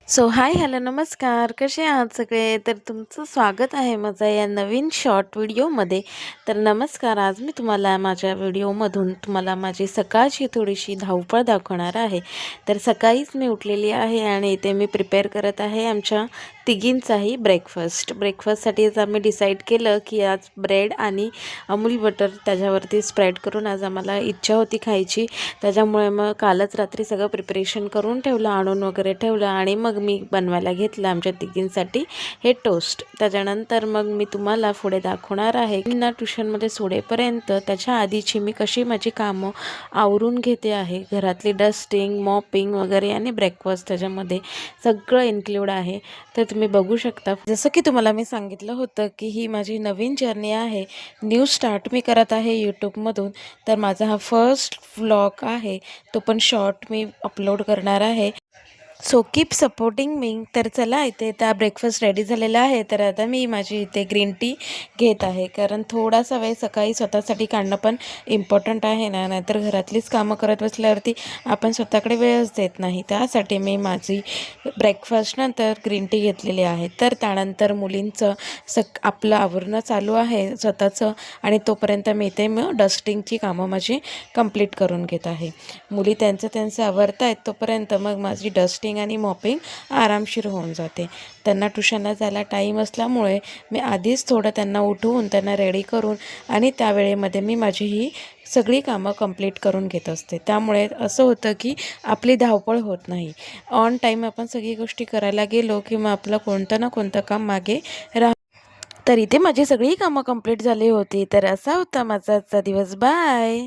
So hi hello नमस्कार, कसे आहात सगळे? तर तुमचं स्वागत आहे माझा या नवीन शॉर्ट व्हिडिओमध्ये. तर नमस्कार, आज मी तुम्हाला माझ्या व्हिडिओमधून तुम्हाला माझी सकाळची थोडीशी धावपळ दाखवणार आहे. तर सकाळीच मी उठलेली आहे आणि इथे मी प्रिपेअर करत आहे आमच्या तिघींचाही ब्रेकफास्टसाठीच आम्ही डिसाईड केलं की आज ब्रेड आणि अमूल बटर त्याच्यावरती स्प्रेड करून आज आम्हाला इच्छा होती खायची. त्याच्यामुळे मग कालच रात्री सगळं प्रिपरेशन करून ठेवलं, आणून वगैरे ठेवलं आणि मग मी बनवायला घेतलं आमच्या तिघींसाठी हे टोस्ट. त्याच्यानंतर मग मी तुम्हाला पुढे दाखवणार आहे की ना ट्युशनमध्ये सोडेपर्यंत त्याच्या आधीची मी कशी माझी कामं आवरून घेते आहे. घरातली डस्टिंग, मॉपिंग वगैरे आणि ब्रेकफास्ट त्याच्यामध्ये सगळं इन्क्लूड आहे. तर तुम्ही बघू शकता, जसं की तुम्हाला मी सांगितलं होतं की ही माझी नवीन जर्नी आहे, न्यू स्टार्ट मी करत आहे यूट्यूबमधून. तर माझा हा फर्स्ट व्लॉग आहे, तो पण शॉर्ट मी अपलोड करणार आहे. So keep supporting me. तर चला, इथे त्या ब्रेकफास्ट रेडी झालेला आहे. तर आता मी माझी इथे ग्रीन टी घेत आहे, कारण थोडासा वेळ सकाळी स्वतःसाठी काढणं पण इम्पॉर्टंट आहे ना, नाहीतर घरातलीच कामं करत बसल्यावरती आपण स्वतःकडे वेळच देत नाही. त्यासाठी मी माझी ब्रेकफास्टनंतर ग्रीन टी घेतलेली आहे. तर त्यानंतर मुलींचं आपलं आवरणं चालू आहे स्वतःचं, आणि तोपर्यंत मी इथे डस्टिंगची कामं माझी कंप्लीट करून घेत आहे. मुली त्यांचं आवरत आहेत, तोपर्यंत मग माझी डस्टिंग आणि मॉपिंग आरामशीर होऊन जाते. त्यांना ट्युशनला जायला टाईम असल्यामुळे मी आधीच थोडं त्यांना उठवून त्यांना रेडी करून आणि त्यावेळेमध्ये मी माझी ही सगळी कामं कंप्लीट करून घेत असते. त्यामुळे असं होतं की आपली धावपळ होत नाही. ऑन टाईम आपण सगळी गोष्टी करायला गेलो की मग आपलं कोणतं ना कोणतं काम मागे तर इथे माझी सगळी कामं कंप्लीट झाली होती. तर असा होता माझा आजचा दिवस. बाय.